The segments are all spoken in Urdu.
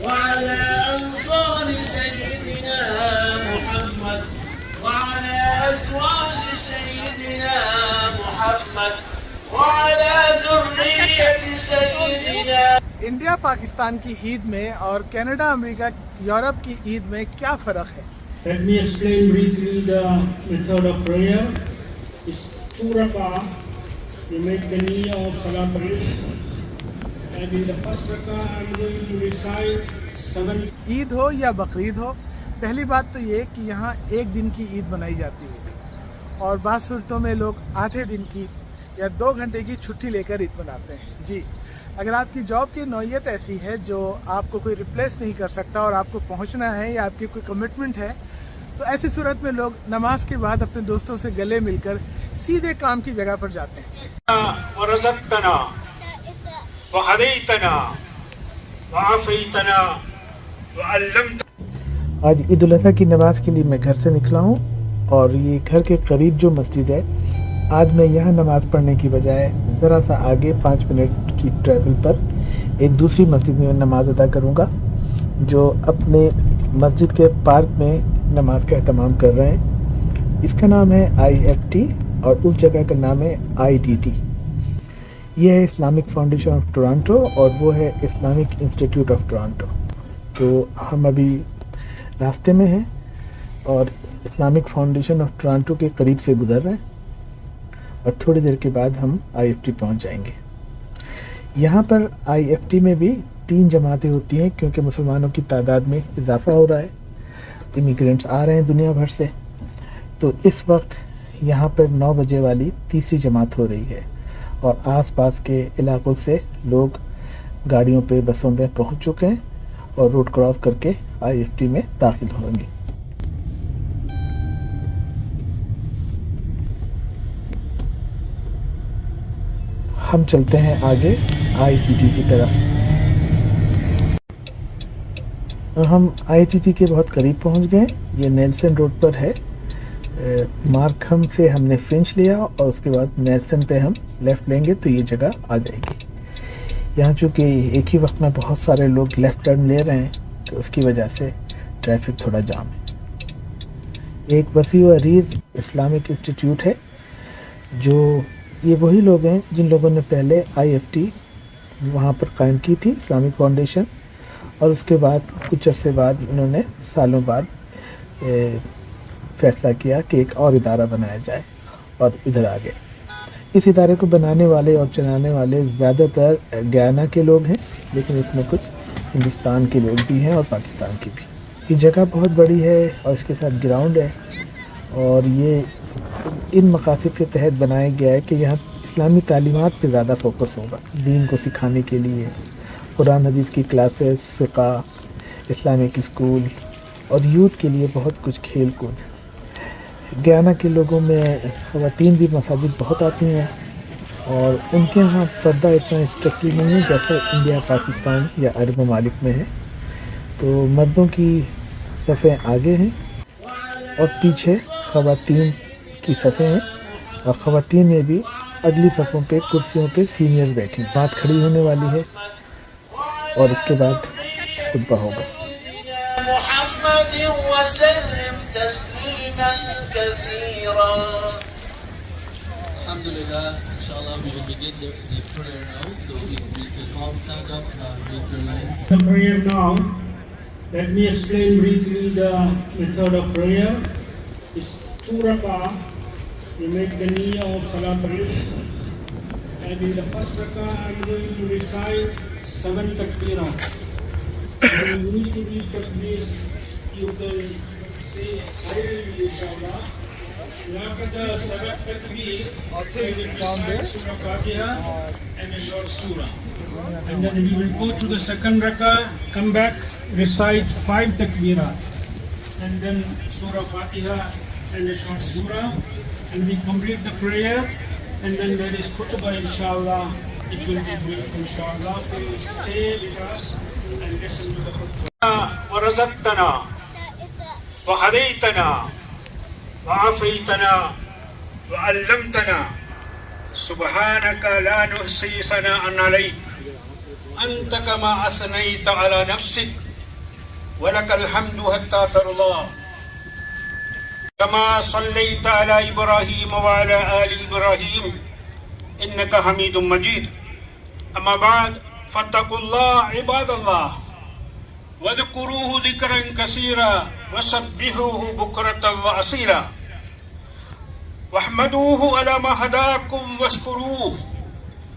وعلى أنصار سيدنا محمد وعلى أزواج سيدنا محمد وعلى ذرية سيدنا. انڈیا پاکستان کی عید میں اور کینیڈا امریکہ یورپ کی عید میں کیا فرق ہے؟ Let me explain briefly the method of prayer. It's 2 rak'ah. You make the niyyah of Salat al-Eid. And in the first rak'ah I'm going to recite 7. عید ہو یا بقرعید ہو، پہلی بات تو یہ کہ یہاں ایک دن کی عید منائی جاتی ہے اور بعض صورتوں میں لوگ آدھے دن کی یا 2 گھنٹے کی چھٹی لے کر عید مناتے ہیں. جی، اگر آپ کی جاب کی نوعیت ایسی ہے جو آپ کو کوئی ریپلیس نہیں کر سکتا اور آپ کو پہنچنا ہے یا آپ کی کوئی کمٹمنٹ ہے، تو ایسی صورت میں لوگ نماز کے بعد اپنے دوستوں سے گلے مل کر سیدھے کام کی جگہ پر جاتے ہیں. ورزقتنا وہدیتنا وعافیتنا وعلمتنا. آج عید الاضحیٰ کی نماز کے لیے میں گھر سے نکلا ہوں اور یہ گھر کے قریب جو مسجد ہے، آج میں یہاں نماز پڑھنے کی بجائے ذرا سا آگے 5 منٹ کی ٹریول پر ایک دوسری مسجد میں نماز ادا کروں گا جو اپنے مسجد کے پارک میں نماز کا اہتمام کر رہے ہیں. اس کا نام ہے IFT اور اس جگہ کا نام ہے ITT. یہ ہے اسلامک فاؤنڈیشن آف ٹورانٹو اور وہ ہے اسلامک انسٹیٹیوٹ آف ٹورانٹو. تو ہم ابھی راستے میں ہیں اور اسلامک فاؤنڈیشن آف ٹورانٹو کے قریب سے گزر رہے ہیں اور تھوڑی دیر کے بعد ہم IFT پہنچ جائیں گے. یہاں پر IFT میں بھی 3 جماعتیں ہوتی ہیں کیونکہ مسلمانوں کی تعداد میں اضافہ ہو رہا ہے، امیگرینٹس آ رہے ہیں دنیا بھر سے. تو اس وقت یہاں پر 9 بجے والی تیسری جماعت ہو رہی ہے اور آس پاس کے علاقوں سے لوگ گاڑیوں پہ بسوں میں پہنچ چکے ہیں اور روڈ کراس کر کے IFT میں داخل ہوں گے. ہم چلتے ہیں آگے ITT کی طرف. ہم ITT کے بہت قریب پہنچ گئے. یہ نیلسن روڈ پر ہے. مارکھم سے ہم نے فرنچ لیا اور اس کے بعد نیلسن پہ ہم لیفٹ لیں گے تو یہ جگہ آ جائے گی. یہاں چونکہ ایک ہی وقت میں بہت سارے لوگ لیفٹ ٹرن لے رہے ہیں تو اس کی وجہ سے ٹریفک تھوڑا جام ہے. ایک وسیع و عریض اسلامک انسٹیٹیوٹ ہے جو یہ وہی لوگ ہیں جن لوگوں نے پہلے IFT وہاں پر قائم کی تھی، اسلامک فاؤنڈیشن، اور اس کے بعد کچھ عرصے بعد انہوں نے سالوں بعد فیصلہ کیا کہ ایک اور ادارہ بنایا جائے اور ادھر آ گئے. اس ادارے کو بنانے والے اور چلانے والے زیادہ تر گیانا کے لوگ ہیں، لیکن اس میں کچھ ہندوستان کے لوگ بھی ہیں اور پاکستان کی بھی. یہ جگہ بہت بڑی ہے اور اس کے ساتھ گراؤنڈ ہے اور یہ ان مقاصد کے تحت بنایا گیا ہے کہ یہاں اسلامی تعلیمات پہ زیادہ فوکس ہوگا، دین کو سکھانے کے لیے قرآن حدیث کی کلاسز، فقہ، اسلامک اسکول اور یوتھ کے لیے بہت کچھ کھیل کود. گیانا کے لوگوں میں خواتین بھی مساجد بہت آتی ہیں اور ان کے یہاں پردہ اتنا اسٹرکٹلی نہیں ہے جیسے انڈیا، پاکستان یا عرب ممالک میں ہے. تو مردوں کی صفیں آگے ہیں اور پیچھے خواتین کی صفیں ہیں اور خواتین میں بھی اگلی صفوں پہ کرسیوں پہ سینئر بیٹھی. بات کھڑی ہونے والی ہے اور اس کے بعد خطبہ ہوگا. محمد وسلم تسلیما كثيرا. Alhamdulillah, inshallah we will begin the prayer now, so if we can all stand up and make your lines. The prayer now. Let me explain briefly the method of prayer. It's 2 rak'ah. You make the niyyah of Salat al-Eid. And in the first rak'ah I'm going to recite 7 takbirat. When you need to read takbir, you can say silently inshallah. After the 7th takbir, you will recite Surah Fatiha and a short surah. And then we will go to the second rak'ah, come back, recite 5 takbirat. And then Surah Fatiha and a short surah. And we complete the prayer. And then there is khutbah inshallah. It will be brief inshallah. Please stay with us and listen to the khutbah. وَرَزَقْتَنَا وَهَدَيْتَنَا وَعَافَيْتَنَا وَعَلَّمْتَنَا سُبْحَانَكَ لَا نُحْصِي ثَنَاءً عَلَيْكَ أَنْتَ كَمَا أَثْنَيْتَ عَلَى نَفْسِكَ ولك الحمد حتى ترضى كما صليت على إبراهيم وعلى آل إبراهيم إنك حميد مجيد. أما بعد فاتقوا الله عباد الله واذكروه ذكرا كثيرا وسبحوه بكرة وأصيلا واحمدوه على ما هداكم واشكروه.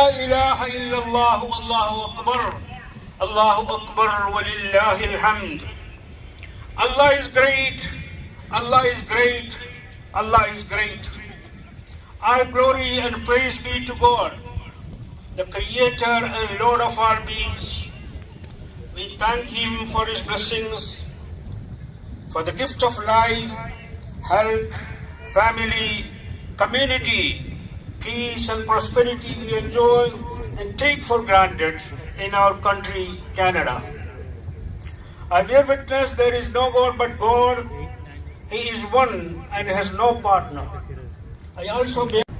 لا إله إلا الله والله أكبر الله أكبر ولله الحمد. Allah is great, Allah is great, Allah is great. All glory and praise be to God, the Creator and Lord of all beings. We thank Him for His blessings, for the gift of life, health, family, community, peace and prosperity we enjoy and take for granted in our country, Canada. I bear witness there is no God but God. He is one and has no partner. I also bear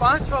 500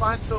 500